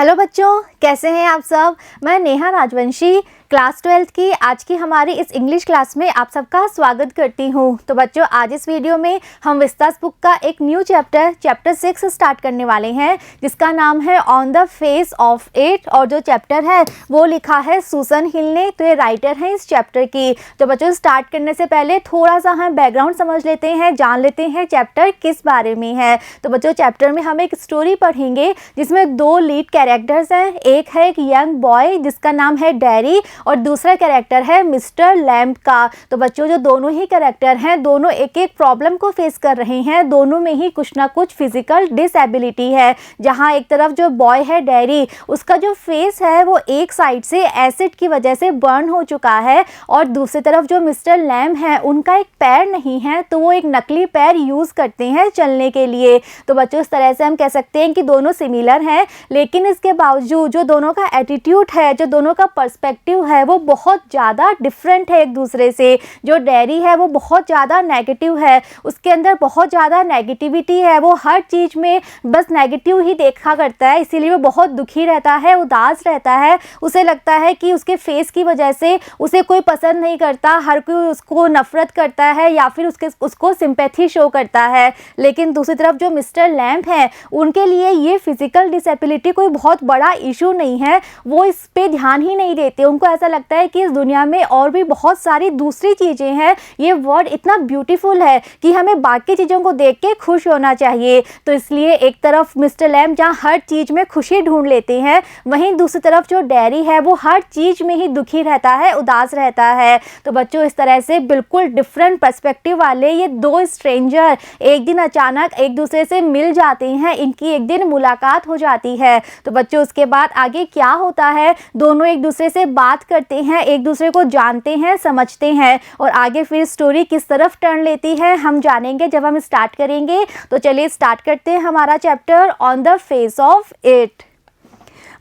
Hello बच्चों, कैसे हैं आप सब। मैं नेहा राजवंशी क्लास 12th की आज की हमारी इस इंग्लिश क्लास में आप सबका स्वागत करती हूँ। तो बच्चों, आज इस वीडियो में हम विस्तास बुक का एक न्यू चैप्टर 6 स्टार्ट करने वाले हैं, जिसका नाम है on the face of it. और जो चैप्टर है वो लिखा है सुसन हिल ने, तो ये राइटर हैं इस चैप्टर की। तो बच्चों, स्टार्ट करने से पहले थोड़ा सा हम बैकग्राउंड समझ लेते हैं, जान लेते हैं चैप्टर किस बारे में है। तो बच्चों, चैप्टर में हम एक स्टोरी पढ़ेंगे जिसमें दो लीड कैरेक्टर्स हैं। एक है एक यंग बॉय जिसका नाम है डैरी, और दूसरा कैरेक्टर है मिस्टर लैम्ब का। तो बच्चों, जो दोनों ही कैरेक्टर हैं, दोनों एक एक प्रॉब्लम को फेस कर रहे हैं। दोनों में ही कुछ ना कुछ फिजिकल डिसेबिलिटी है। जहां एक तरफ जो बॉय है डैरी, उसका जो फेस है वो एक साइड से एसिड की वजह से बर्न हो चुका है, और दूसरी तरफ जो मिस्टर लैम्ब है उनका एक पैर नहीं है, तो वो एक नकली पैर यूज़ करते हैं चलने के लिए। तो बच्चों, इस तरह से हम कह सकते हैं कि दोनों सिमिलर हैं, लेकिन इसके बावजूद जो दोनों का एटीट्यूड है, जो दोनों का पर्सपेक्टिव है, वो बहुत ज़्यादा डिफरेंट है एक दूसरे से। जो डैरी है वो बहुत ज़्यादा नेगेटिव है, उसके अंदर बहुत ज़्यादा नेगेटिविटी है, वो हर चीज़ में बस नेगेटिव ही देखा करता है, इसीलिए वो बहुत दुखी रहता है, उदास रहता है। उसे लगता है कि उसके फेस की वजह से उसे कोई पसंद नहीं करता, हर कोई उसको नफ़रत करता है या फिर उसको सिंपैथी शो करता है। लेकिन दूसरी तरफ जो मिस्टर लैम्ब है, उनके लिए ये फिज़िकल डिसेबिलिटी कोई बहुत बड़ा इशू नहीं है, वो इस पे ध्यान ही नहीं देते। उनको ऐसा लगता है कि इस दुनिया में और भी बहुत सारी दूसरी चीज़ें हैं, ये वर्ल्ड इतना ब्यूटीफुल है कि हमें बाकी चीज़ों को देख के खुश होना चाहिए। तो इसलिए एक तरफ मिस्टर लैम्ब जहाँ हर चीज़ में खुशी ढूंढ लेते हैं, वहीं दूसरी तरफ जो डैरी है वो हर चीज़ में ही दुखी रहता है, उदास रहता है। तो बच्चों, इस तरह से बिल्कुल डिफरेंट पर्सपेक्टिव वाले ये दो स्ट्रेंजर एक दिन अचानक एक दूसरे से मिल जाते हैं, इनकी एक दिन मुलाकात हो जाती है। तो बच्चों, उसके बाद आगे क्या होता है, दोनों एक दूसरे से बात करते हैं, एक दूसरे को जानते हैं, समझते हैं, और आगे फिर स्टोरी किस तरफ टर्न लेती है हम जानेंगे जब हम स्टार्ट करेंगे। तो चलिए स्टार्ट करते हैं हमारा chapter on the face of it,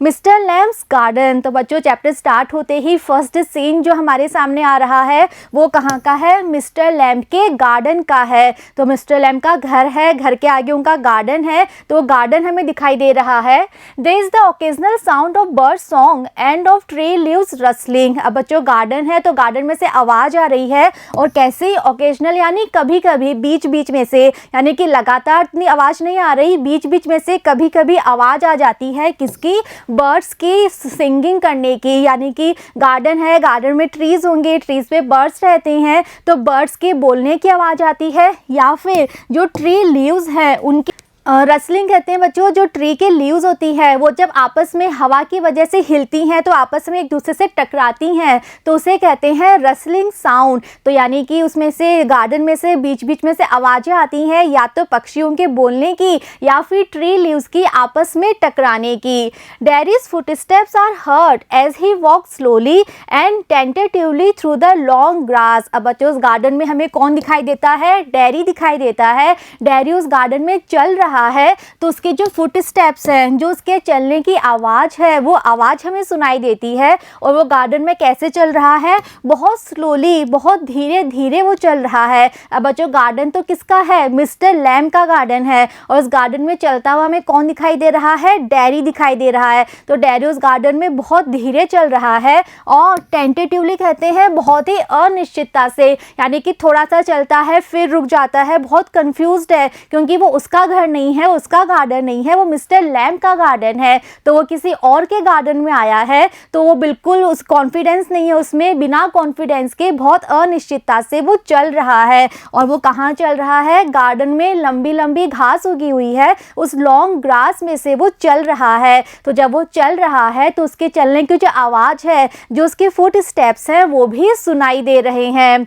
mister Lamb's garden. तो बच्चों, चैप्टर स्टार्ट होते ही फर्स्ट सीन जो हमारे सामने आ रहा है वो कहाँ का है, मिस्टर लैम्ब के गार्डन का है। तो मिस्टर लैम्ब का घर है, घर के आगे उनका गार्डन है, तो गार्डन हमें दिखाई दे रहा है। There is the occasional sound of bird song and of tree leaves rustling. अब बच्चों, गार्डन है तो गार्डन में से आवाज़ आ रही है, और कैसे ओकेजनल यानी कभी कभी, बीच बीच में से, यानी कि लगातार इतनी आवाज़ नहीं आ रही, बीच बीच में से कभी कभी आवाज़ आ जाती है। किसकी? बर्ड्स की सिंगिंग करने की। यानी कि गार्डन है, गार्डन में ट्रीज होंगे, ट्रीज पे बर्ड्स रहते हैं, तो बर्ड्स के बोलने की आवाज़ आती है, या फिर जो ट्री लीव्स हैं उनकी रसलिंग कहते हैं बच्चों। जो ट्री के लीव्स होती है वो जब आपस में हवा की वजह से हिलती हैं तो आपस में एक दूसरे से टकराती हैं, तो उसे कहते हैं रसलिंग साउंड। तो यानी कि उसमें से, गार्डन में से बीच बीच में से आवाज़ें आती हैं, या तो पक्षियों के बोलने की या फिर ट्री लीव्स की आपस में टकराने की। Derry's footsteps are heard as he walk slowly and tentatively through the long grass. अब बच्चों, उस गार्डन में हमें कौन दिखाई देता है? डैरी दिखाई देता है। डैरी उस गार्डन में चल रहा है, तो उसके जो फुट स्टेप्स हैं, जो उसके चलने की आवाज़ है, वो आवाज़ हमें सुनाई देती है। और वो गार्डन में कैसे चल रहा है? बहुत स्लोली, बहुत धीरे धीरे वो चल रहा है। अब बच्चों, गार्डन तो किसका है? मिस्टर लैम्ब का गार्डन है, और उस गार्डन में चलता हुआ हमें कौन दिखाई दे रहा है? डैरी दिखाई दे रहा है। तो डैरी उस गार्डन में बहुत धीरे चल रहा है, और टेंटेटिवली कहते हैं बहुत ही अनिश्चितता से, यानी कि थोड़ा सा चलता है फिर रुक जाता है, बहुत कंफ्यूज्ड है, क्योंकि वो उसका घर नहीं है, उसका गार्डन नहीं है, वो मिस्टर लैम्ब का गार्डन है। तो वो किसी और के गार्डन में आया है, तो वो बिल्कुल उस कॉन्फिडेंस नहीं है उसमें, बिना कॉन्फिडेंस के बहुत अनिश्चितता से वो चल रहा है। और वो कहाँ चल रहा है? गार्डन में लंबी लंबी घास उगी हुई है, उस लॉन्ग ग्रास में से वो चल रहा है। तो जब वो चल रहा है तो उसके चलने की जो आवाज़ है, जो उसके फुट स्टेप्स हैं, वो भी सुनाई दे रहे हैं।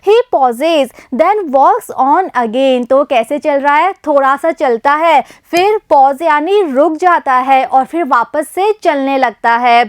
He pauses then walks on again. तो कैसे चल रहा है? थोड़ा सा चलता है, फिर पॉज यानी रुक जाता है, और फिर वापस से चलने लगता है।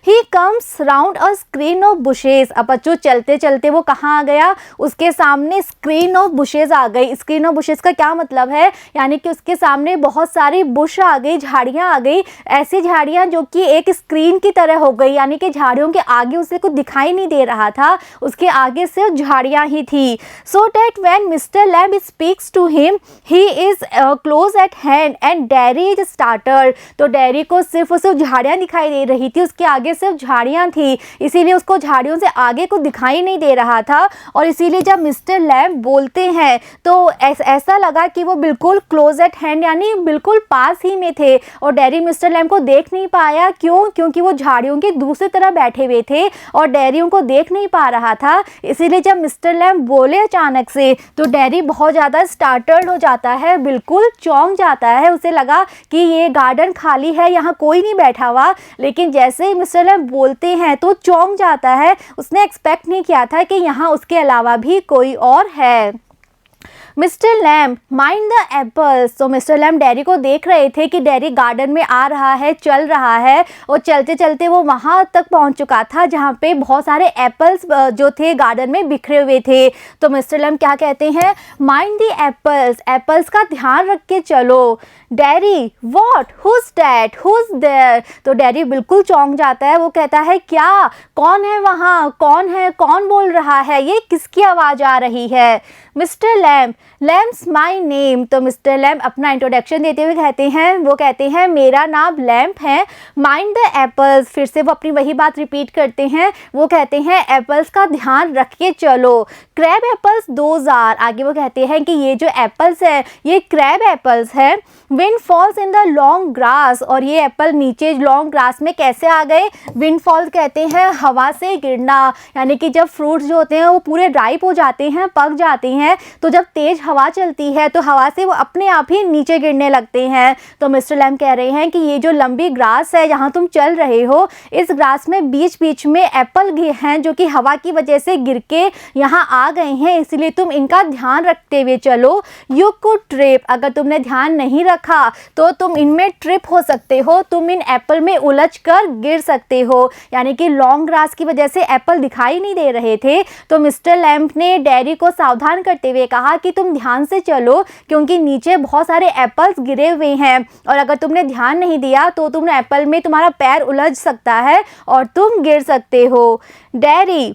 He comes round a screen of bushes. अब बच्चों, चलते चलते वो कहाँ आ गया? उसके सामने स्क्रीन ऑफ बुशेस आ गई। स्क्रीन ऑफ बुशेस का क्या मतलब है? यानी कि उसके सामने बहुत सारी बुश आ गई, झाड़ियाँ आ गई, ऐसी झाड़ियाँ जो कि एक स्क्रीन की तरह हो गई, यानी कि झाड़ियों के आगे उसे कुछ दिखाई नहीं दे रहा था, उसके आगे सिर्फ झाड़ियाँ ही थी। So that when Mister Lamb speaks to him he is close close at hand and Derry is startled. तो डेयरी को सिर्फ झाड़ियाँ दिखाई दे रही थी, उसके आगे सिर्फ झाड़ियाँ थी, इसीलिए उसको झाड़ियों से आगे को दिखाई नहीं दे रहा था। और इसीलिए जब मिस्टर लैम्ब बोलते हैं तो ऐसा लगा कि वो बिल्कुल क्लोज एट हैंड यानी बिल्कुल पास ही में थे। और डेयरी मिस्टर लैम्ब को देख नहीं पाया, क्यों? क्योंकि वो झाड़ियों की दूसरी तरफ बैठे हुए थे और डेयरी उनको देख नहीं पा रहा था। इसीलिए जब मिस्टर लैम्ब बोले अचानक से तो डेयरी बहुत ज़्यादा स्टार्टर्ड हो जाता है, बिल्कुल चौंक जाता है। उसे लगा कि ये गार्डन खाली है, यहाँ कोई नहीं बैठा हुआ। लेकिन जैसे ही मिस्टर लैम्ब बोलते हैं तो चौंक जाता है, उसने एक्सपेक्ट नहीं किया था कि यहाँ उसके अलावा भी कोई और है। Mister lamb mind the apples. तो मिस्टर लैम्ब डेयरी को देख रहे थे कि डेयरी गार्डन में आ रहा है, चल रहा है, और चलते चलते वो वहाँ तक पहुँच चुका था जहाँ पे बहुत सारे एप्पल्स जो थे गार्डन में बिखरे हुए थे। तो मिस्टर लैम्ब क्या कहते हैं, माइंड द एप्पल्स, एप्पल्स का ध्यान रख के चलो। Derry what, who's that, who's there. तो डेयरी बिल्कुल चौंक जाता है, वो कहता है क्या, कौन है वहाँ, कौन है, कौन बोल रहा है, ये किसकी आवाज़ आ रही है। Mister lamb, Lamb's my name. तो मिस्टर लैम्ब अपना इंट्रोडक्शन देते हुए कहते हैं, वो कहते हैं मेरा नाम लैम्ब है। माइंड द एप्पल्स, फिर से वो अपनी वही बात रिपीट करते हैं, वो कहते हैं एप्पल्स का ध्यान रख के चलो। क्रैब एप्पल्स दोज आर, आगे वो कहते हैं कि ये जो एप्पल्स है ये क्रैब एप्पल्स है। Wind falls in the long grass, और ये एप्पल नीचे लॉन्ग ग्रास में कैसे आ गए। विंड फॉल्स कहते हैं हवा से गिरना, यानी कि जब फ्रूट्स जो होते हैं वो पूरे राइप हो जाते हैं, पक जाते हैं, तो जब तेज हवा चलती है तो हवा से वो अपने आप ही नीचे गिरने लगते हैं। तो मिस्टर लैम्ब कह रहे हैं कि ये जो लंबी ग्रास है जहाँ तुम चल रहे हो, इस ग्रास में बीच बीच में एप्पल हैं जो कि हवा की वजह से गिर के यहाँ आ गए हैं, इसलिए तुम इनका ध्यान रखते हुए चलो। यू कुड ट्रिप, अगर तुमने ध्यान नहीं रखा तो तुम इनमें ट्रिप हो सकते हो, तुम इन एप्पल में उलझ कर गिर सकते हो। यानी कि लॉन्ग ग्रास की वजह से एप्पल दिखाई नहीं दे रहे थे। तो मिस्टर लैम्ब ने डेयरी को सावधान करते हुए कहा कि तुम ध्यान से चलो, क्योंकि नीचे बहुत सारे एप्पल्स गिरे हुए हैं, और अगर तुमने ध्यान नहीं दिया तो तुम एप्पल में तुम्हारा पैर उलझ सकता है और तुम गिर सकते हो। Dairy,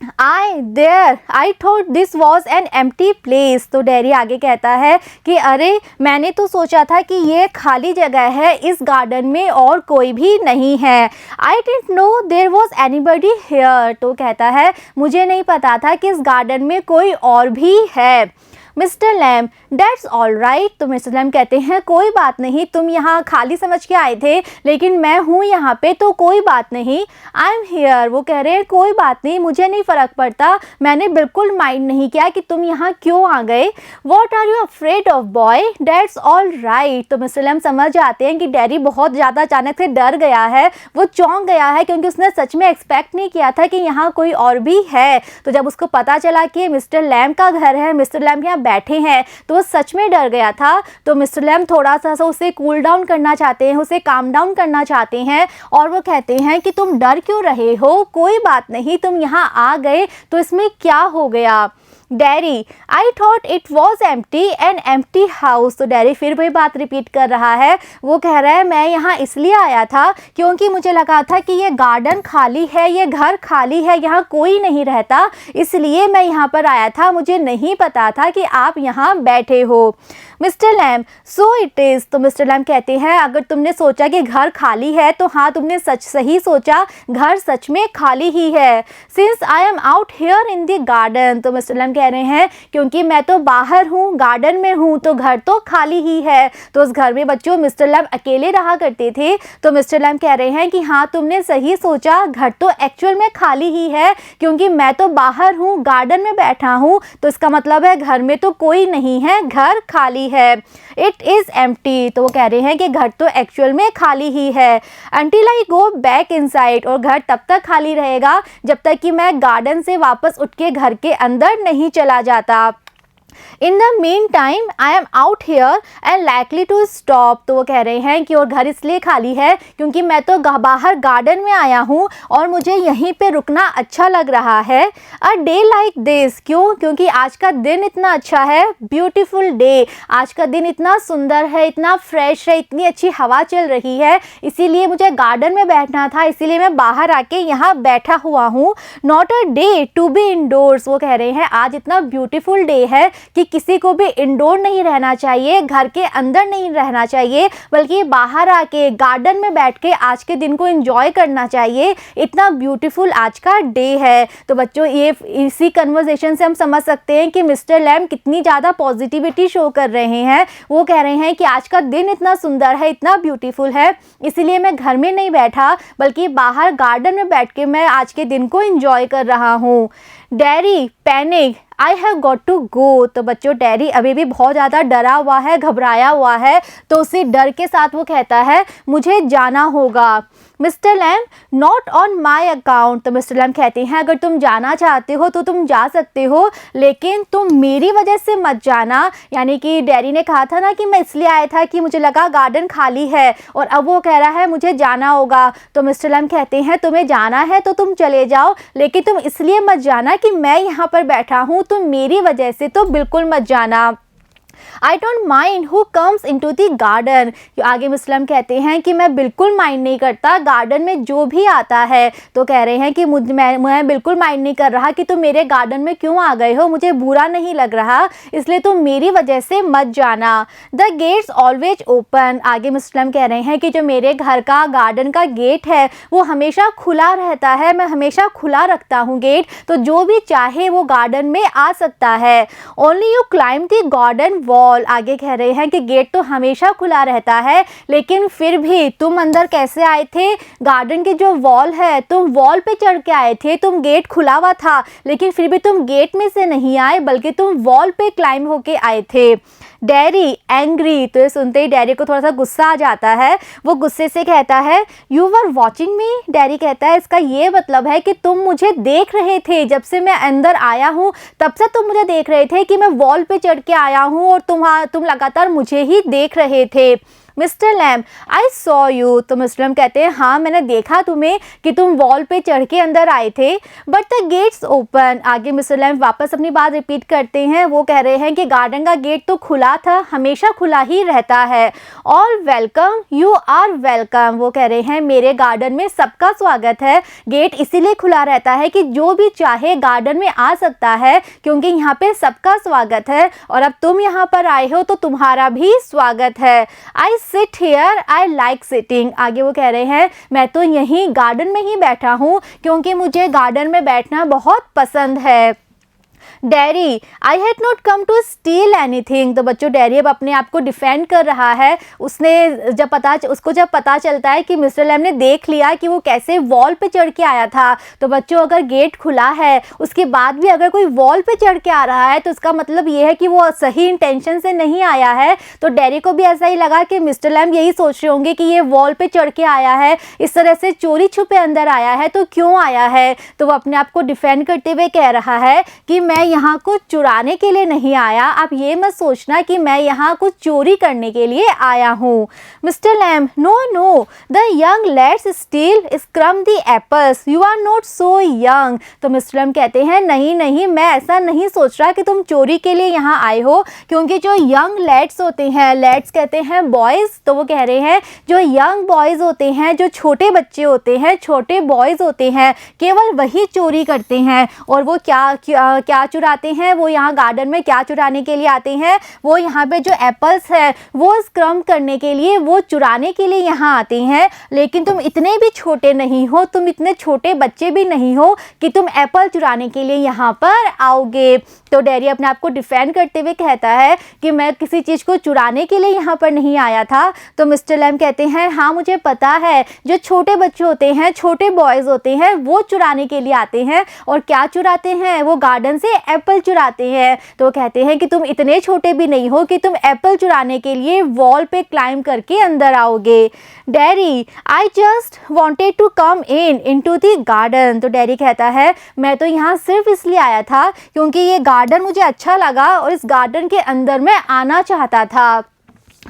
I thought this was an empty place। तो डेयरी आगे कहता है कि अरे मैंने तो सोचा था कि ये खाली जगह है, इस गार्डन में और कोई भी नहीं है। I didn't know there was anybody here। तो कहता है मुझे नहीं पता था कि इस गार्डन में कोई और भी है। Mister lamb, dates all right. तो मिस्टर लैम्ब कहते हैं कोई बात नहीं, तुम यहाँ खाली समझ के आए थे, लेकिन मैं हूँ यहाँ पे तो कोई बात नहीं। I am here. वो कह रहे हैं कोई बात नहीं, मुझे नहीं फ़र्क पड़ता, मैंने बिल्कुल माइंड नहीं किया कि तुम यहाँ क्यों आ गए। What are you afraid of boy, that's all right. तो मिस्टर लैम्ब समझ जाते हैं कि डेयरी बहुत ज़्यादा अचानक से डर गया है, वो चौंक गया है, क्योंकि उसने सच में एक्सपेक्ट नहीं किया था कि यहाँ कोई और भी है। तो जब उसको पता चला कि मिस्टर लैम्ब का घर है, मिस्टर लैम्ब यहाँ बैठे हैं, तो वो सच में डर गया था। तो मिस्टर लैम्ब थोड़ा सा उसे कूल डाउन करना चाहते हैं, उसे काम डाउन करना चाहते हैं, और वो कहते हैं कि तुम डर क्यों रहे हो, कोई बात नहीं, तुम यहाँ आ गए तो इसमें क्या हो गया। Dairy, I thought it was empty, an empty house. तो डेयरी फिर वही बात रिपीट कर रहा है, वो कह रहा है मैं यहाँ इसलिए आया था क्योंकि मुझे लगा था कि ये गार्डन खाली है, ये घर खाली है, यहाँ कोई नहीं रहता, इसलिए मैं यहाँ पर आया था, मुझे नहीं पता था कि आप यहाँ बैठे हो। Mister lamb, so it is. तो मिस्टर लैम्ब कहते हैं अगर तुमने सोचा कि घर खाली है तो हाँ, तुमने सही सोचा, घर सच में खाली ही है। Since I am out here in the garden. तो मिस्टर लैम्ब कह रहे हैं क्योंकि मैं तो बाहर हूँ, गार्डन में हूँ, तो घर तो खाली ही है। तो उस घर में बच्चों मिस्टर लैम्ब अकेले रहा करते थे। तो मिस्टर लैम्ब कह रहे हैं कि हाँ, तुमने सही सोचा, घर तो एक्चुअल में खाली ही है, क्योंकि मैं तो बाहर हूँ, गार्डन में बैठा हूँ, तो इसका मतलब है घर में तो कोई नहीं है, घर खाली है। It is empty. तो वो कह रहे हैं कि घर तो एक्चुअल में खाली ही है। Until I go back inside. और घर तब तक खाली रहेगा जब तक कि मैं गार्डन से वापस उठ के घर के अंदर नहीं चला जाता। In the mean time I am out here and likely to stop. तो वो कह रहे हैं कि और घर इसलिए खाली है क्योंकि मैं तो बाहर गार्डन में आया हूँ और मुझे यहीं पे रुकना अच्छा लग रहा है। अ डे लाइक दिस, क्यों? क्योंकि आज का दिन इतना अच्छा है, ब्यूटीफुल डे, आज का दिन इतना सुंदर है, इतना फ्रेश है, इतनी अच्छी हवा चल रही है, इसीलिए मुझे गार्डन में बैठना था, इसीलिए मैं बाहर आके यहाँ बैठा हुआ हूँ। Not a day to be indoors. वो कह रहे हैं आज इतना ब्यूटीफुल डे है कि किसी को भी इंडोर नहीं रहना चाहिए, घर के अंदर नहीं रहना चाहिए, बल्कि बाहर आके गार्डन में बैठ के आज के दिन को एंजॉय करना चाहिए। इतना ब्यूटीफुल आज का डे है। तो बच्चों ये इसी कन्वर्सेशन से हम समझ सकते हैं कि मिस्टर लैम कितनी ज़्यादा पॉजिटिविटी शो कर रहे हैं। वो कह रहे हैं कि आज का दिन इतना सुंदर है, इतना ब्यूटीफुल है, इसीलिए मैं घर में नहीं बैठा बल्कि बाहर गार्डन में बैठ के मैं आज के दिन को एंजॉय कर रहा हूँ। Derry panic, I have got to go. तो बच्चों डैरी अभी भी बहुत ज़्यादा डरा हुआ है, घबराया हुआ है, तो उसी डर के साथ वो कहता है मुझे जाना होगा। Mister Lamb not on my account. तो मिस्टर लैम कहते हैं अगर तुम जाना चाहते हो तो तुम जा सकते हो, लेकिन तुम मेरी वजह से मत जाना। यानी कि डैरी ने कहा था ना कि मैं इसलिए आया था कि मुझे लगा गार्डन खाली है, और अब वो कह रहा है मुझे जाना होगा। तो मिस्टर लैम कहते हैं तुम्हें जाना है तो तुम चले जाओ, लेकिन तुम इसलिए मत जाना कि मैं यहाँ पर बैठा हूँ, तुम मेरी वजह से तो बिल्कुल मत जाना। I don't mind who comes in to the garden. आगे मुस्लिम कहते हैं कि मैं बिल्कुल माइंड नहीं करता गार्डन में जो भी आता है। तो कह रहे हैं कि मैं बिल्कुल माइंड नहीं कर रहा कि तुम मेरे गार्डन में क्यों आ गए हो, मुझे बुरा नहीं लग रहा, इसलिए तुम मेरी वजह से मत जाना। The gates always open. आगे मुस्लिम कह रहे हैं कि जो मेरे घर का गार्डन का गेट है वो हमेशा खुला रहता है, मैं हमेशा खुला रखता हूँ गेट, तो जो भी चाहे वो गार्डन में आ सकता है। Only you climb the garden wall. आगे कह रहे हैं कि गेट तो हमेशा खुला रहता है, लेकिन फिर भी तुम अंदर कैसे आए थे, गार्डन की जो वॉल है तुम वॉल पे चढ़ के आए थे, तुम गेट खुला हुआ था लेकिन फिर भी तुम गेट में से नहीं आए बल्कि तुम वॉल पे क्लाइंब होके आए थे। Dairy angry. तो ये सुनते ही डैरी को थोड़ा सा गुस्सा आ जाता है, वो गुस्से से कहता है you were watching me. Dairy कहता है इसका ये मतलब है कि तुम मुझे देख रहे थे, जब से मैं अंदर आया हूँ तब से तुम मुझे देख रहे थे कि मैं वॉल पे चढ़ के आया हूँ और तुम लगातार मुझे ही देख रहे थे। Mister Lamb I saw you. तो मिस्टर लैम कहते हैं हाँ मैंने देखा तुम्हें कि तुम वॉल पे चढ़ के अंदर आए थे, बट द गेट्स ओपन। आगे मिस्टर लैम वापस अपनी बात रिपीट करते हैं, वो कह रहे हैं कि गार्डन का गेट तो खुला था, हमेशा खुला ही रहता है। All welcome, you are welcome. वो कह रहे हैं मेरे गार्डन में सबका स्वागत है, गेट इसीलिए खुला रहता है कि जो भी चाहे गार्डन में आ सकता है, क्योंकि यहाँ पे सबका स्वागत है, और अब तुम यहाँ पर आए हो तो तुम्हारा भी स्वागत है। I sit here, I like sitting. आगे वो कह रहे हैं मैं तो यहीं गार्डन में ही बैठा हूँ क्योंकि मुझे गार्डन में बैठना बहुत पसंद है। Darry I had not come to steal anything. तो बच्चों डैरी अब अपने आप को डिफेंड कर रहा है। उसको जब पता चलता है कि मिस्टर लैम ने देख लिया कि वो कैसे वॉल पे चढ़ के आया था, तो बच्चों अगर गेट खुला है उसके बाद भी अगर कोई वॉल पे चढ़ के आ रहा है तो इसका मतलब ये है कि वो सही इंटेंशन से नहीं आया है। तो डैरी को भी ऐसा ही लगा कि मिस्टर लैम यही सोच रहे होंगे कि ये वॉल पे चढ़ के आया है, इस तरह से चोरी छुपे अंदर आया है, तो क्यों आया है। तो वो अपने आप को डिफेंड करते हुए कह रहा है कि मैं यहाँ कुछ चुराने के लिए नहीं आया, आप ये मत सोचना कि मैं यहाँ कुछ चोरी करने के लिए आया हूँ। Mister Lamb no no, the young lets steal scrum the apples, you are not so young. तो मिस्टर लैम कहते हैं नहीं नहीं, मैं ऐसा नहीं सोच रहा कि तुम चोरी के लिए यहाँ आए हो, क्योंकि जो यंग लेट्स होते हैं, लेट्स कहते हैं बॉयज़, तो वो कह रहे हैं जो यंग बॉयज़ होते हैं, जो छोटे बच्चे होते हैं, छोटे बॉयज़ होते हैं, केवल वही चोरी करते हैं। और वो क्या चुराते हैं, वो यहाँ गार्डन में क्या चुराने के लिए आते हैं, वो यहाँ पे जो एप्पल्स है वो स्क्रम करने के लिए, वो चुराने के लिए यहाँ आते हैं। लेकिन तुम इतने भी छोटे नहीं हो, तुम इतने छोटे बच्चे भी नहीं हो कि तुम एप्पल चुराने के लिए यहाँ पर आओगे। तो डैरी अपने आप को डिफेंड करते हुए कहता है कि मैं किसी चीज़ को चुराने के लिए यहाँ पर नहीं आया था। तो मिस्टर लैम कहते हैं हाँ मुझे पता है, जो छोटे बच्चे होते हैं, छोटे बॉयज़ होते हैं, वो चुराने के लिए आते हैं। और क्या चुराते हैं, वो गार्डन से एप्पल चुराते हैं। तो कहते हैं कि तुम इतने छोटे भी नहीं हो कि तुम एप्पल चुराने के लिए वॉल पे क्लाइंब करके अंदर आओगे। Darry I just wanted to come into the garden. तो डैरी कहता है मैं तो यहाँ सिर्फ इसलिए आया था क्योंकि ये गार्डन मुझे अच्छा लगा और इस गार्डन के अंदर मैं आना चाहता था।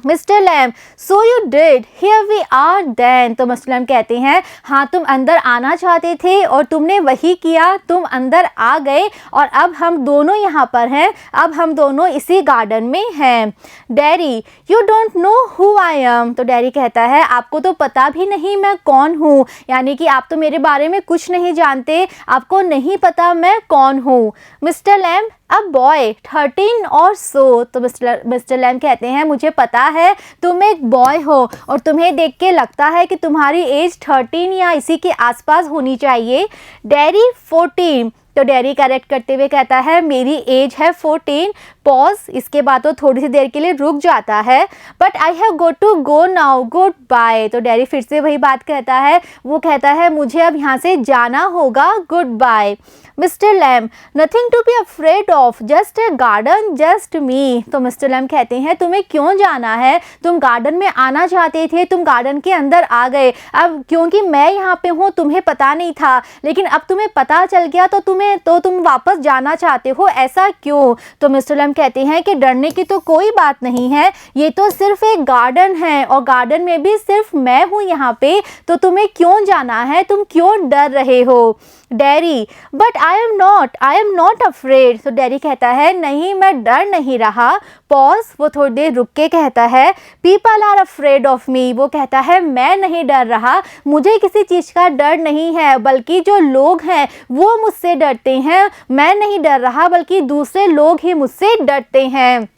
Mister Lamb, so you did, here we are then. तो मिस्टर लैम कहते हैं हाँ, तुम अंदर आना चाहते थे और तुमने वही किया, तुम अंदर आ गए और अब हम दोनों यहाँ पर हैं, अब हम दोनों इसी गार्डन में हैं। Daddy, you don't know who I am. तो डैडी कहता है आपको तो पता भी नहीं मैं कौन हूँ, यानी कि आप तो मेरे बारे में कुछ नहीं जानते, आपको नहीं पता मैं कौन हूँ। मिस्टर लैम, अ बॉय 13 और सो। तो मिस्टर लैम कहते हैं मुझे पता है तुम एक बॉय हो और तुम्हें देख के लगता है कि तुम्हारी एज 13 या इसी के आसपास होनी चाहिए। डैडी 14। तो डैडी करेक्ट करते हुए कहता है मेरी एज है 14। पॉज, इसके बाद तो थोड़ी सी देर के लिए रुक जाता है। But I have got to go now, good bye. तो डैडी फिर से वही बात कहता है, वो कहता है मुझे अब यहाँ से जाना होगा, goodbye. Mister Lamb, nothing to be afraid of, just a garden, just me. तो मिस्टर लैम कहते हैं तुम्हें क्यों जाना है, तुम गार्डन में आना चाहते थे, तुम गार्डन के अंदर आ गए, अब क्योंकि मैं यहाँ पे हूँ तुम्हें पता नहीं था, लेकिन अब तुम्हें पता चल गया तो तुम वापस जाना चाहते हो, ऐसा क्यों। तो मिस्टर लैम कहते हैं कि डरने की तो कोई बात नहीं है, ये तो सिर्फ एक गार्डन है और गार्डन में भी सिर्फ मैं हूँ यहाँ पे, तो तुम्हें क्यों जाना है, तुम क्यों डर रहे हो। Daddy, but I am not afraid. तो डैडी कहता है नहीं, मैं डर नहीं रहा। पॉज, वो थोड़ी देर रुक के कहता है people are afraid of me. वो कहता है मैं नहीं डर रहा, मुझे किसी चीज़ का डर नहीं है, बल्कि जो लोग हैं वो मुझसे डरते हैं। मैं नहीं डर रहा, बल्कि दूसरे लोग ही मुझसे डरते हैं।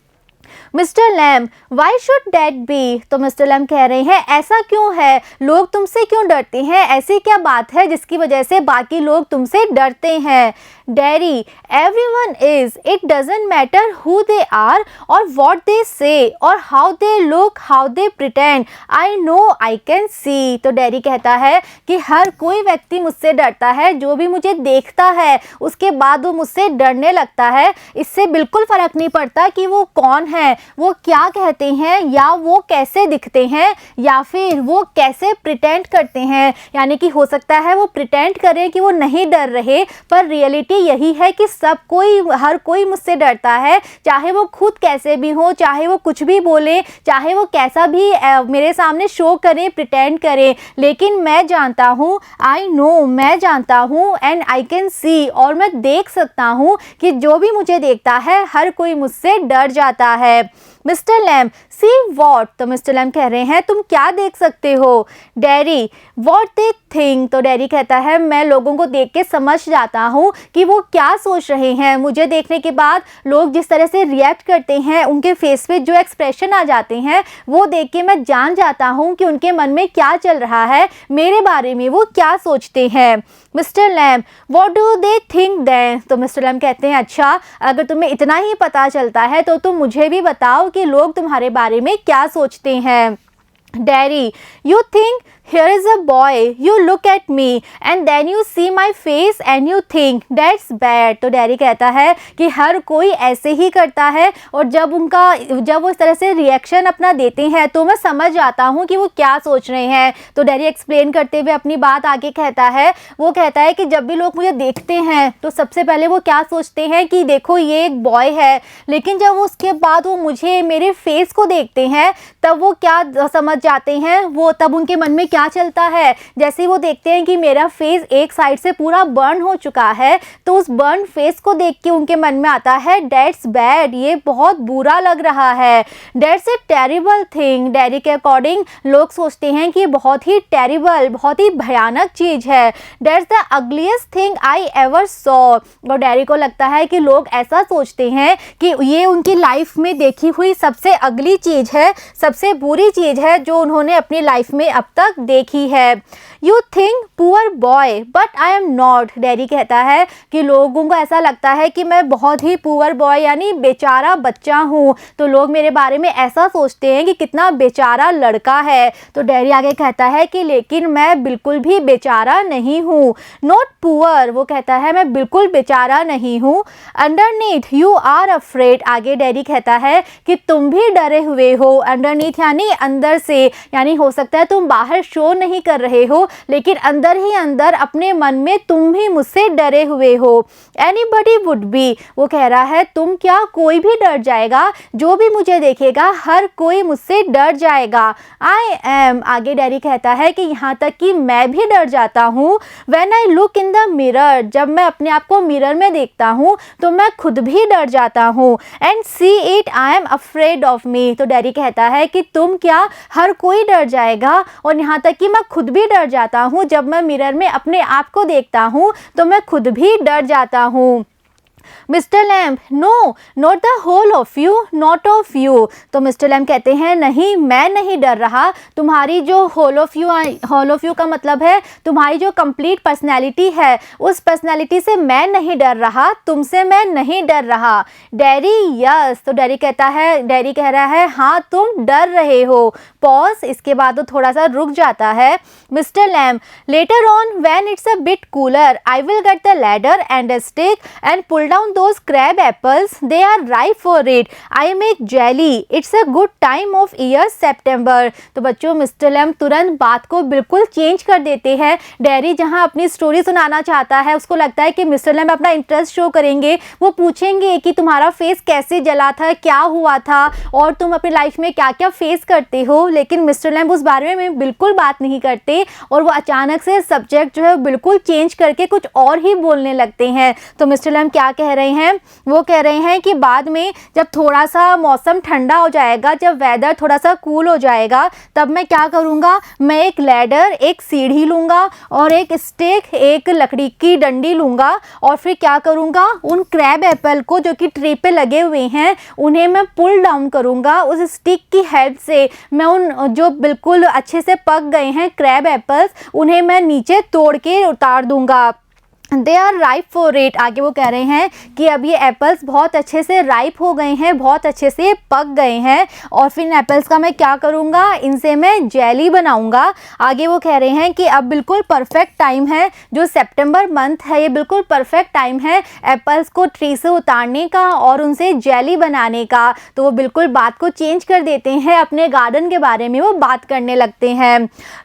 Mister Lamb, why should that be. तो मिस्टर लैम कह रहे हैं ऐसा क्यों है, लोग तुमसे क्यों डरते हैं, ऐसी क्या बात है जिसकी वजह से बाकी लोग तुमसे डरते हैं। Daddy, everyone is, it doesn't matter who they are और व्हाट दे से और how they look, how they pretend, I know I can see. तो डैडी कहता है कि हर कोई व्यक्ति मुझसे डरता है, जो भी मुझे देखता है उसके बाद वो मुझसे डरने लगता है, इससे बिल्कुल फ़र्क नहीं पड़ता कि वो कौन है, वो क्या कहते हैं या वो कैसे दिखते हैं या फिर वो कैसे प्रिटेंड करते हैं। यानी कि हो सकता है वो प्रिटेंड करें कि वो नहीं डर रहे, पर रियलिटी यही है कि हर कोई मुझसे डरता है, चाहे वो खुद कैसे भी हो, चाहे वो कुछ भी बोले, चाहे वो कैसा भी मेरे सामने शो करें, प्रिटेंड करें, लेकिन मैं जानता हूँ, आई नो, मैं जानता हूँ, एंड आई कैन सी, और मैं देख सकता हूँ कि जो भी मुझे देखता है हर कोई मुझसे डर जाता है। Mister Lamb, see what. तो मिस्टर लैम कह रहे हैं तुम क्या देख सकते हो। Daddy, what they think. तो डैडी कहता है मैं लोगों को देख के समझ जाता हूँ कि वो क्या सोच रहे हैं, मुझे देखने के बाद लोग जिस तरह से रिएक्ट करते हैं, उनके फेस पे जो एक्सप्रेशन आ जाते हैं, वो देख के मैं जान जाता हूँ कि उनके मन में क्या चल रहा है, मेरे बारे में वो क्या सोचते हैं। Mister Lamb, what do they think then. तो मिस्टर लैम कहते हैं अच्छा, अगर तुम्हें इतना ही पता चलता है तो तुम मुझे भी बताओ कि लोग तुम्हारे बारे में क्या सोचते हैं। Daddy, you think here is a boy, you look at me and then you see my face and you think that's bad। तो डैडी कहता है कि हर कोई ऐसे ही करता है और जब वो इस तरह से रिएक्शन अपना देते हैं तो मैं समझ जाता हूँ कि वो क्या सोच रहे हैं। तो डैडी एक्सप्लेन करते हुए अपनी बात आगे कहता है, वो कहता है कि जब भी लोग मुझे देखते हैं तो सबसे पहले वो क्या सोचते हैं कि देखो ये एक बॉय है, लेकिन जब उसके बाद वो मुझे मेरे फेस को देखते हैं तब वो क्या समझ जाते हैं, वो तब उनके मन में क्या चलता है, जैसे वो देखते हैं कि मेरा फेस एक साइड से पूरा बर्न हो चुका है तो उस बर्न फेस को देख के उनके मन में आता है दैट्स बैड, ये बहुत बुरा लग रहा है, that's a terrible thing. Daddy के अकॉर्डिंग लोग सोचते हैं कि ये बहुत ही टेरिबल, बहुत ही भयानक चीज़ है, that's the ugliest thing I ever saw. और डैडी को लगता है कि लोग ऐसा सोचते हैं कि ये उनकी लाइफ में देखी हुई सबसे अगली चीज़ है, सबसे बुरी चीज़ है जो उन्होंने अपनी लाइफ में अब तक देखी है। You think poor boy but I am not. Daddy कहता है कि लोगों को ऐसा लगता है कि मैं बहुत ही पुअर बॉय यानी बेचारा बच्चा हूँ, तो लोग मेरे बारे में ऐसा सोचते हैं कि कितना बेचारा लड़का है। तो डैडी आगे कहता है कि लेकिन मैं बिल्कुल भी बेचारा नहीं हूँ, नॉट पुअर। वो कहता है मैं बिल्कुल बेचारा नहीं हूँ। Underneath you are afraid. आगे डैडी कहता है कि तुम भी डरे हुए हो। अंडरनीथ यानी अंदर से, यानी हो सकता है तुम बाहर शो नहीं कर रहे हो, लेकिन अंदर ही अंदर अपने मन में तुम भी मुझसे डरे हुए हो। एनीबडी वुड बी, वो कह रहा है तुम क्या, कोई भी डर जाएगा, जो भी मुझे देखेगा हर कोई मुझसे डर जाएगा। आई एम, आगे डैडी कहता है कि यहाँ तक कि मैं भी डर जाता हूँ। When I look in the mirror, जब मैं अपने आप को मिरर में देखता हूँ तो मैं खुद भी डर जाता हूँ। And see it, I am afraid of मी, तो डैडी कहता है कि तुम क्या, हर कोई डर जाएगा, और यहाँ तक कि मैं खुद भी डर जाता हूँ। जब मैं मिरर में अपने आप को देखता हूँ तो मैं खुद भी डर जाता हूँ। Mister Lamb, no not the whole of you, not of you, तो मिस्टर लैम्ब कहते हैं नहीं, मैं नहीं डर रहा, तुम्हारी जो होल ऑफ यू का मतलब है तुम्हारी जो कंप्लीट पर्सनैलिटी है, उस पर्सनैलिटी से मैं नहीं डर रहा, तुमसे मैं नहीं डर रहा। डैडी यस, तो डैडी कह रहा है हाँ तुम डर रहे हो। पॉज, इसके बाद वो थोड़ा सा रुक जाता है। Mister Lamb, later on when it's a bit cooler I will get the ladder and a stick and pull down those crab apples, they are ripe for it, I make jelly, it's a good time of year September। तो बच्चों mister lamb तुरंत बात को बिल्कुल change कर देते हैं। Daddy जहां अपनी स्टोरी सुनाना चाहता है, उसको लगता है कि मिस्टर लैम्ब अपना इंटरेस्ट शो करेंगे, वो पूछेंगे कि तुम्हारा फेस कैसे जला था, क्या हुआ था, और तुम अपनी लाइफ में क्या क्या फेस करते हो, लेकिन मिस्टर लैम्ब उस बारे में बिल्कुल बात नहीं करते और वो अचानक से सब्जेक्ट जो है बिल्कुल चेंज करके कुछ और ही बोलने लगते हैं। तो मिस्टर लैम्ब क्या कह रहे हैं, वो कह रहे हैं कि बाद में जब थोड़ा सा मौसम ठंडा हो जाएगा, जब वेदर थोड़ा सा कूल हो जाएगा, तब मैं क्या करूँगा, मैं एक लैडर, एक सीढ़ी लूँगा और एक स्टिक, एक लकड़ी की डंडी लूँगा, और फिर क्या करूँगा, उन क्रैब एप्पल को जो कि ट्री पे लगे हुए हैं उन्हें मैं पुल डाउन करूँगा उस स्टिक की हेल्प से। मैं उन जो बिल्कुल अच्छे से पक गए हैं क्रैब एप्पल्स, उन्हें मैं नीचे तोड़ के उतार दूँगा। They are ripe for it, आगे वो कह रहे हैं कि अब ये एप्पल्स बहुत अच्छे से राइप हो गए हैं, बहुत अच्छे से पक गए हैं, और फिर इन एप्पल्स का मैं क्या करूँगा, इनसे मैं जेली बनाऊँगा। आगे वो कह रहे हैं कि अब बिल्कुल परफेक्ट टाइम है, जो सितंबर मंथ है ये बिल्कुल परफेक्ट टाइम है एप्पल्स को ट्री से उतारने का और उनसे जेली बनाने का। तो वो बिल्कुल बात को चेंज कर देते हैं, अपने गार्डन के बारे में वो बात करने लगते हैं।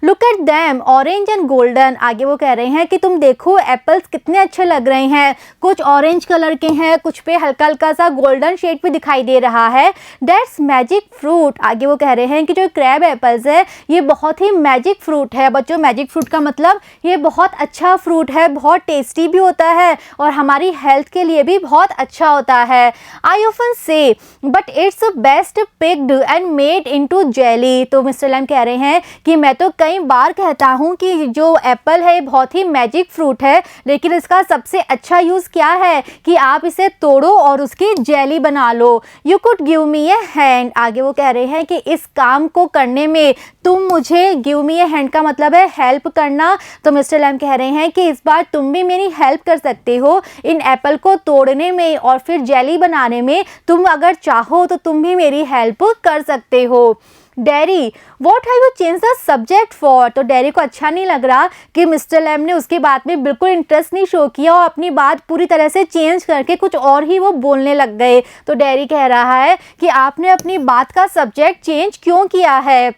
Look at them orange and golden, आगे वो कह रहे हैं कि तुम देखो एप्पल्स कितने अच्छे लग रहे हैं, कुछ ऑरेंज कलर के हैं, कुछ पे हल्का हल्का सा गोल्डन शेड भी दिखाई दे रहा है। दैट्स मैजिक फ्रूट, आगे वो कह रहे हैं कि जो क्रैब एप्पल्स है ये बहुत ही मैजिक फ्रूट है। बच्चों मैजिक फ्रूट का मतलब ये बहुत अच्छा फ्रूट है, बहुत टेस्टी भी होता है और हमारी हेल्थ के लिए भी बहुत अच्छा होता है। आई ऑफन से but it's best picked and made into jelly, तो मिस्टर लैम्ब कह रहे हैं कि मैं तो कई बार कहता हूँ कि जो एप्पल है बहुत ही मैजिक फ्रूट है, लेकिन इसका सबसे अच्छा यूज़ क्या है कि आप इसे तोड़ो और उसकी जेली बना लो। You could give me a hand, आगे वो कह रहे हैं कि इस काम को करने में तुम मुझे, गिव मी ए हैंड का मतलब है हेल्प करना, तो मिस्टर लैम्ब कह रहे हैं कि इस बार तुम भी मेरी हेल्प कर सकते हो इन एप्पल को तोड़ने में और फिर जेली बनाने में। तुम अगर चाहो तो तुम भी मेरी हेल्प कर सकते हो। Daddy what have you change the subject for, तो डैडी को अच्छा नहीं लग रहा कि मिस्टर लैम्ब ने उसकी बात में बिल्कुल इंटरेस्ट नहीं शो किया और अपनी बात पूरी तरह से चेंज करके कुछ और ही वो बोलने लग गए। तो डैडी कह रहा है कि आपने अपनी बात का सब्जेक्ट चेंज क्यों किया है।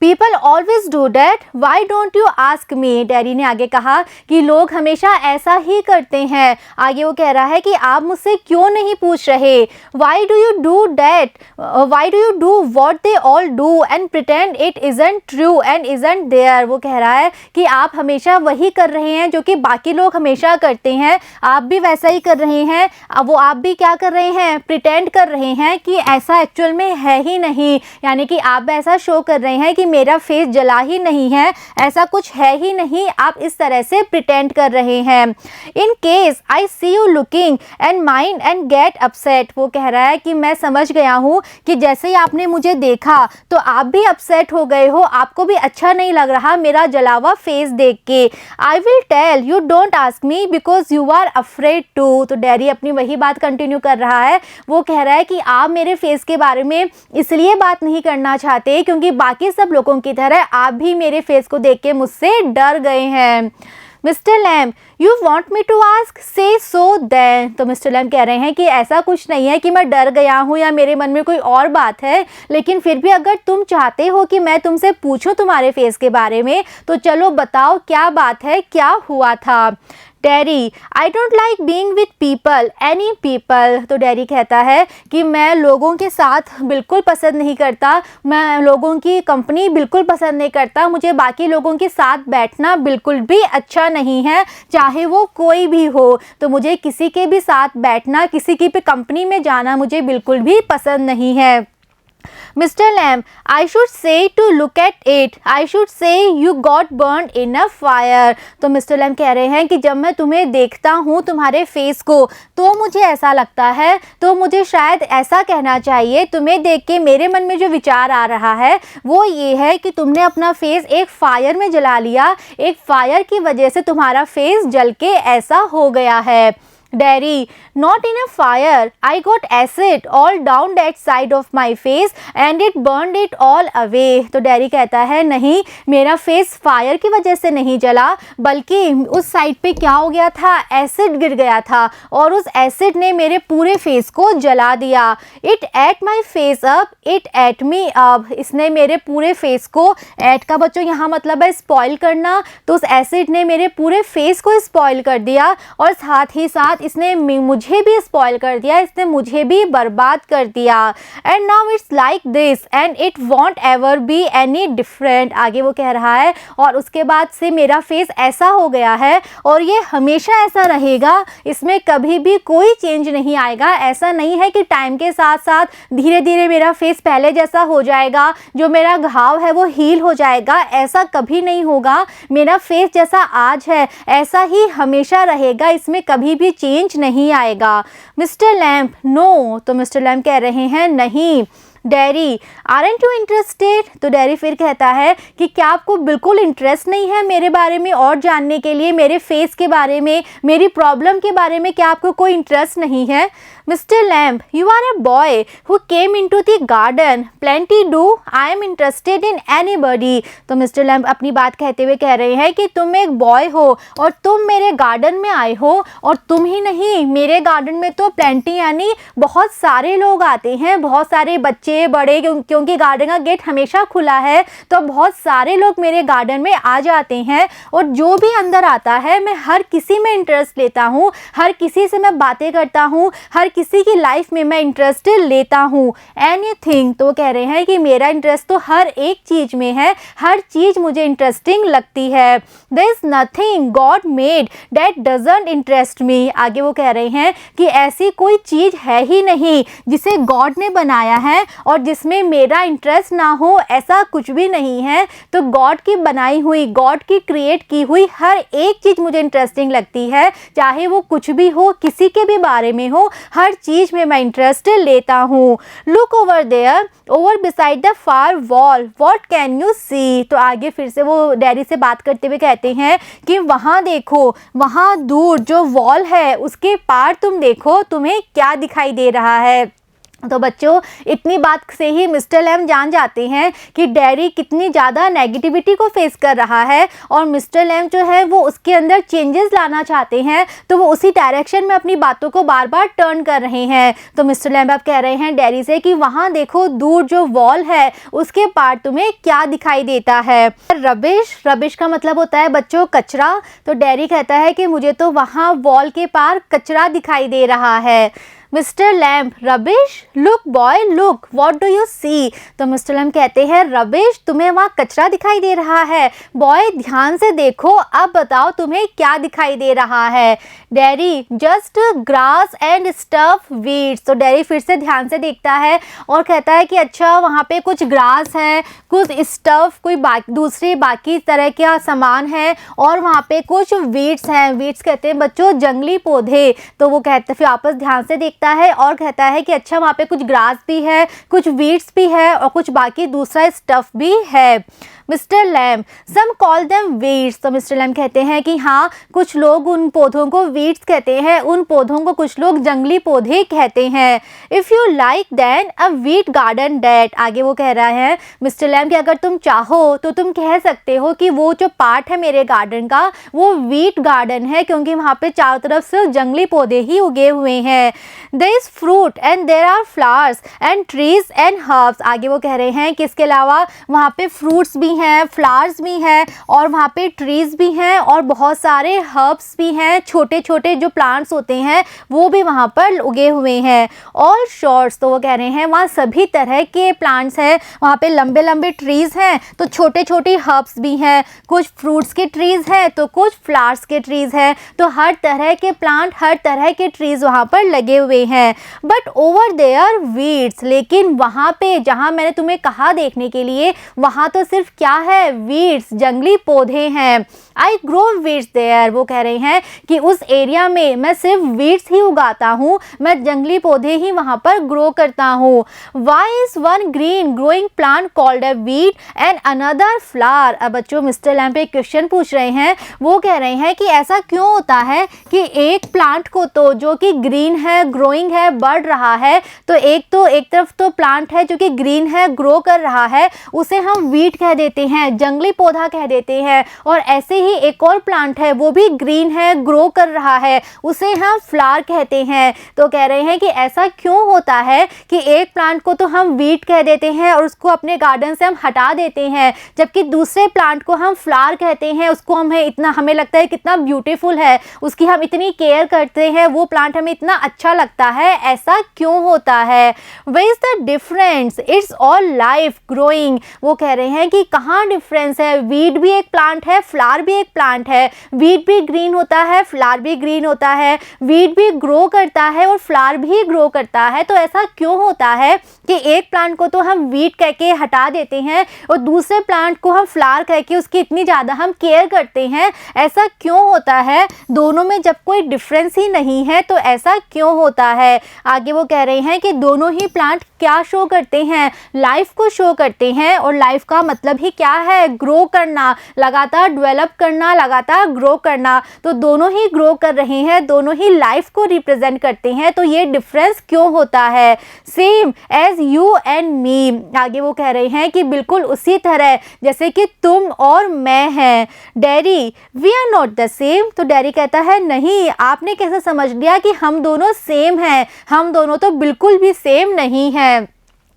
People always do that, why don't you ask me, daddy ने आगे कहा कि लोग हमेशा ऐसा ही करते हैं। आगे वो कह रहा है कि आप मुझसे क्यों नहीं पूछ रहे। Why do you do that, why do you do what they all do and pretend it isn't true and isn't there, वो कह रहा है कि आप हमेशा वही कर रहे हैं जो कि बाकी लोग हमेशा करते हैं, आप भी वैसा ही कर रहे हैं। वो आप भी क्या कर रहे हैं, प्रिटेंड कर रहे हैं कि ऐसा एक्चुअल में है ही नहीं, यानी कि आप ऐसा शो कर रहे हैं कि मेरा फेस जला ही नहीं है, ऐसा कुछ है ही नहीं, आप इस तरह से प्रिटेंड कर रहे हैं। In case I see you looking and mind and get upset, वो कह रहा है कि मैं समझ गया हूँ कि जैसे ही आपने मुझे देखा तो आप भी अपसेट हो गए हो, आपको भी अच्छा नहीं लग रहा मेरा जला हुआ फेस देख के। I will tell you don't ask me because you are afraid to, तो डैडी अपनी वही बात कंटिन्यू कर रहा है। वो कह रहा है कि आप मेरे फेस के बारे में इसलिए बात नहीं करना चाहते क्योंकि बाकी सब लोगों की तरह आप भी मेरे फेस को देख के मुझसे डर गए हैं। Mister Lamb, you want me to ask, say so then. तो मिस्टर लैम्ब कह रहे हैं कि ऐसा कुछ नहीं है कि मैं डर गया हूँ या मेरे मन में कोई और बात है, लेकिन फिर भी अगर तुम चाहते हो कि मैं तुमसे पूछूं तुम्हारे फेस के बारे में, तो चलो बताओ क्या बात है, क्या हुआ था। Dairy, I don't like being with people, any people. तो डैरी कहता है कि मैं लोगों के साथ बिल्कुल पसंद नहीं करता, मैं लोगों की कंपनी बिल्कुल पसंद नहीं करता, मुझे बाकी लोगों के साथ बैठना बिल्कुल भी अच्छा नहीं है, चाहे वो कोई भी हो। तो मुझे किसी के भी साथ बैठना, किसी की भी कंपनी में जाना मुझे बिल्कुल भी पसंद नहीं है। Mister Lamb, I should say to look at it, I should say you got burn in a fire. तो मिस्टर लैम्ब कह रहे हैं कि जब मैं तुम्हें देखता हूँ, तुम्हारे फेस को, तो मुझे ऐसा लगता है, तो मुझे शायद ऐसा कहना चाहिए, तुम्हें देख के मेरे मन में जो विचार आ रहा है वो ये है कि तुमने अपना फेस एक फायर में जला लिया, एक फायर की वजह से तुम्हारा फेस जल के ऐसा हो गया है। Dairy, not in a fire, I got acid all down that side of my face and it burned it all away। तो डैरी कहता है नहीं, मेरा फेस फायर की वजह से नहीं जला, बल्कि उस साइड पे क्या हो गया था, एसिड गिर गया था और उस एसिड ने मेरे पूरे फेस को जला दिया। It ate my face up, it ate me up। इसने मेरे पूरे फेस को, एट का बच्चों यहाँ मतलब है स्पॉइल करना, तो उस एसिड ने मेरे पूरे फेस को स्पॉइल कर दिया और साथ ही साथ इसने मुझे भी स्पॉइल कर दिया, इसने मुझे भी बर्बाद कर दिया। And now it's like this and it won't ever be any different. आगे वो कह रहा है और उसके बाद से मेरा फेस ऐसा हो गया है और ये हमेशा ऐसा रहेगा, इसमें कभी भी कोई चेंज नहीं आएगा। ऐसा नहीं है कि टाइम के साथ साथ धीरे धीरे मेरा फेस पहले जैसा हो जाएगा, जो मेरा घाव है वो हील हो जाएगा, ऐसा कभी नहीं होगा। मेरा फेस जैसा आज है ऐसा ही हमेशा रहेगा, इसमें कभी भी चेंज नहीं आएगा। Mister Lamb, no. तो मिस्टर लैम्ब कह रहे हैं नहीं। Darry, aren't you interested. तो डैरी फिर कहता है कि क्या आपको बिल्कुल इंटरेस्ट नहीं है मेरे बारे में और जानने के लिए, मेरे फेस के बारे में, मेरी प्रॉब्लम के बारे में, क्या आपको कोई इंटरेस्ट नहीं है। Mister Lamb, you are a boy who came into the garden, plenty do, I am interested in anybody. तो मिस्टर लैम्ब अपनी बात कहते हुए कह रहे हैं कि तुम एक बॉय हो और तुम मेरे गार्डन में आए हो, और तुम ही नहीं, मेरे गार्डन में तो प्लेंटी यानी बहुत सारे लोग आते हैं, बहुत सारे बच्चे बड़े, क्योंकि गार्डन का गेट हमेशा खुला है, तो बहुत सारे लोग मेरे गार्डन में आ जाते हैं और जो भी अंदर आता है मैं हर किसी में इंटरेस्ट लेता हूँ, हर किसी से मैं बातें करता हूँ, हर किसी की लाइफ में मैं इंटरेस्ट लेता हूँ। एनीथिंग। तो वो कह रहे हैं कि मेरा इंटरेस्ट तो हर एक चीज़ में है, हर चीज़ मुझे इंटरेस्टिंग लगती है। There is nothing God made that doesn't interest me. आगे वो कह रहे हैं कि ऐसी कोई चीज़ है ही नहीं जिसे गॉड ने बनाया है और जिसमें मेरा इंटरेस्ट ना हो, ऐसा कुछ भी नहीं है। तो गॉड की बनाई हुई, गॉड की क्रिएट की हुई हर एक चीज़ मुझे इंटरेस्टिंग लगती है, चाहे वो कुछ भी हो, किसी के भी बारे में हो, हर चीज़ में मैं इंटरेस्ट लेता हूँ। Look over there, over beside the far wall, what can you see. तो आगे फिर से वो डैडी से बात करते हुए कहते हैं कि वहाँ देखो, वहाँ दूर जो वॉल है उसके पार तुम देखो, तुम्हें क्या दिखाई दे रहा है। तो बच्चों इतनी बात से ही मिस्टर लैम्ब जान जाते हैं कि डैडी कितनी ज़्यादा नेगेटिविटी को फेस कर रहा है और मिस्टर लैम्ब जो है वो उसके अंदर चेंजेस लाना चाहते हैं, तो वो उसी डायरेक्शन में अपनी बातों को बार बार टर्न कर रहे हैं। तो मिस्टर लैम्ब अब कह रहे हैं डैडी से कि वहाँ देखो दूर जो वॉल है उसके पार तुम्हें क्या दिखाई देता है। रबिश, रबिश का मतलब होता है बच्चों कचरा। तो डैडी कहता है कि मुझे तो वहाँ वॉल के पार कचरा दिखाई दे रहा है। Mister Lamb, rubbish, look boy look, what do you see. तो मिस्टर लैम्ब कहते हैं रबिश, तुम्हें वहाँ कचरा दिखाई दे रहा है, बॉय ध्यान से देखो, अब बताओ तुम्हें क्या दिखाई दे रहा है। Daddy, just grass and stuff weeds. तो डैडी फिर से ध्यान से देखता है और कहता है कि अच्छा वहाँ पे कुछ ग्रास है, कुछ स्टफ, कोई दूसरी बाकी तरह का सामान है और वहाँ पे कुछ वीड्स हैं। वीड्स कहते हैं बच्चों जंगली पौधे। तो वो कहते फिर वापस ध्यान से देखता है और कहता है कि अच्छा वहाँ पे कुछ ग्रास भी है, कुछ वीड्स भी है और कुछ बाकी दूसरा स्टफ भी है। मिस्टर लैम, सम कॉल देम वीड्स। तो मिस्टर लैम कहते हैं कि हाँ, कुछ लोग उन पौधों को वीड्स कहते हैं, उन पौधों को कुछ लोग जंगली पौधे कहते हैं। If you like then a weed garden that. आगे वो कह रहा है मिस्टर लैम कि अगर तुम चाहो तो तुम कह सकते हो कि वो जो पार्ट है मेरे गार्डन का वो वीट गार्डन है, क्योंकि वहाँ पे चारों तरफ सिर्फ जंगली पौधे ही उगे हुए हैं। There is fruit and there are flowers and trees and herbs. आगे वो कह रहे हैं कि इसके अलावा वहाँ पे फ्रूट्स भी हैं, फ्लावर्स भी हैं और वहाँ पे ट्रीज भी हैं और बहुत सारे हर्ब्स भी हैं, छोटे छोटे जो प्लांट्स होते हैं वो भी वहाँ पर उगे हुए हैं। ऑल शॉर्ट्स, तो वो कह रहे हैं वहाँ सभी तरह के प्लांट्स हैं, वहाँ पे लंबे लंबे ट्रीज हैं तो छोटे छोटे हर्ब्स भी हैं, कुछ फ्रूट्स के ट्रीज हैं तो कुछ फ्लावर्स के ट्रीज हैं, तो हर तरह के प्लांट, हर तरह के ट्रीज वहाँ पर लगे हुए हैं। बट ओवर देयर वीड्स, लेकिन वहाँ पे जहाँ मैंने तुम्हें कहा देखने के लिए, वहाँ तो सिर्फ क्या है, वीड्स, जंगली पौधे हैं। I grow weeds there. वो कह रहे हैं कि उस एरिया में मैं सिर्फ वीड्स ही उगाता हूँ, मैं जंगली पौधे ही वहाँ पर ग्रो करता हूँ। Why is one green growing plant called a weed and another flower. अब बच्चों मिस्टर लैम पे क्वेश्चन पूछ रहे हैं, वो कह रहे हैं कि ऐसा क्यों होता है कि एक प्लांट को तो जो कि ग्रीन है, ग्रोइंग है, बढ़ रहा है, तो एक तरफ तो प्लांट है जो कि ग्रीन है, ग्रो कर रहा है, उसे हम वीड कह देते हैं, जंगली पौधा कह देते हैं, और ऐसे ही एक और प्लांट है वो भी ग्रीन है, ग्रो कर रहा है, उसे हम फ्लावर कहते हैं। तो कह रहे हैं कि ऐसा क्यों होता है कि एक प्लांट को तो हम वीड कह देते हैं और उसको अपने गार्डन से हम हटा देते हैं, जबकि दूसरे प्लांट को हम फ्लावर कहते हैं, उसको हमें लगता है कितना ब्यूटीफुल है, उसकी हम इतनी केयर करते हैं, वो प्लांट हमें इतना अच्छा लगता है। ऐसा क्यों होता है? Where is the difference? It's all life growing. वो कह रहे हैं कि कहाँ डिफरेंस है, वीड भी एक प्लांट है, फ्लावर भी एक प्लांट है, वीड भी ग्रीन होता है, फ्लावर भी ग्रीन होता है, वीड भी ग्रो करता है और फ्लावर भी ग्रो करता है। तो ऐसा क्यों होता है कि एक प्लांट को तो हम वीड कह के हटा देते हैं और दूसरे प्लांट को हम फ्लावर कह के उसकी इतनी ज़्यादा हम केयर करते हैं? ऐसा क्यों होता है? दोनों में जब कोई डिफरेंस ही नहीं है तो ऐसा क्यों होता है? आगे वो कह रहे हैं कि दोनों ही प्लांट क्या शो करते हैं, लाइफ को शो करते हैं, और लाइफ का मतलब ही क्या है, ग्रो करना, लगातार डेवलप करना, लगातार ग्रो करना। तो दोनों ही ग्रो कर रहे हैं, दोनों ही लाइफ को रिप्रेजेंट करते हैं, तो ये डिफरेंस क्यों होता है? Same as you and me. आगे वो कह रहे हैं कि बिल्कुल उसी तरह जैसे कि तुम और मैं हैं। Daddy, we are not the same. तो डैडी कहता है नहीं, आपने कैसे समझ लिया कि हम दोनों सेम हैं? हम दोनों तो बिल्कुल भी सेम नहीं हैं।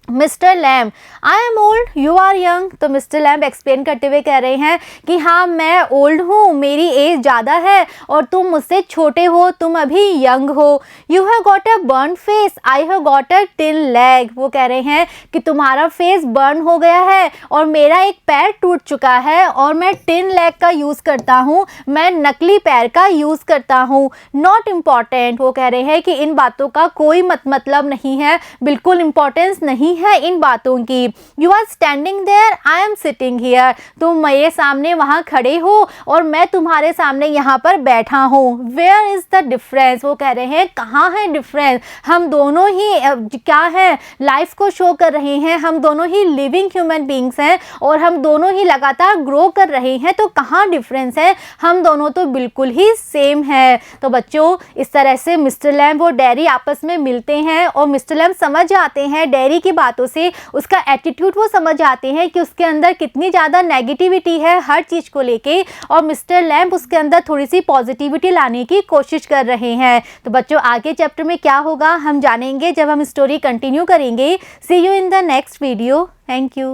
Mister Lamb, I am old, you are young. तो मिस्टर लैम एक्सप्लेन करते हुए कह रहे हैं कि हाँ, मैं ओल्ड हूँ, मेरी एज ज़्यादा है और तुम मुझसे छोटे हो, तुम अभी यंग हो। You have got a burn face, I have got a tin leg. वो कह रहे हैं कि तुम्हारा फेस बर्न हो गया है और मेरा एक पैर टूट चुका है और मैं टिन लेग का यूज़ करता हूँ, मैं नकली पैर का यूज़ करता हूँ। Not important. वो कह रहे हैं कि इन बातों का कोई मतलब नहीं है, बिल्कुल इम्पोर्टेंस नहीं है इन बातों की। You are standing there, I am sitting here. तुम मेरे सामने वहाँ खड़े हो और मैं तुम्हारे सामने यहाँ पर बैठा हूँ। Where is the difference? वो कह रहे हैं कहाँ है डिफरेंस? हम दोनों ही क्या है, लाइफ को शो कर रहे हैं, हम दोनों ही लिविंग ह्यूमन बींग्स हैं और हम दोनों ही लगातार ग्रो कर रहे हैं, तो कहाँ डिफरेंस है? हम दोनों तो बिल्कुल ही सेम है। तो बच्चों, इस तरह से मिस्टर लैम और डैरी आपस में मिलते हैं और मिस्टर लैम समझ जाते हैं डैरी की बातों से, उसका एटीट्यूड वो समझ आते हैं कि उसके अंदर कितनी ज़्यादा नेगेटिविटी है हर चीज़ को लेके, और मिस्टर लैम्प उसके अंदर थोड़ी सी पॉजिटिविटी लाने की कोशिश कर रहे हैं। तो बच्चों, आगे चैप्टर में क्या होगा हम जानेंगे जब हम स्टोरी कंटिन्यू करेंगे। See you in the next video. Thank you.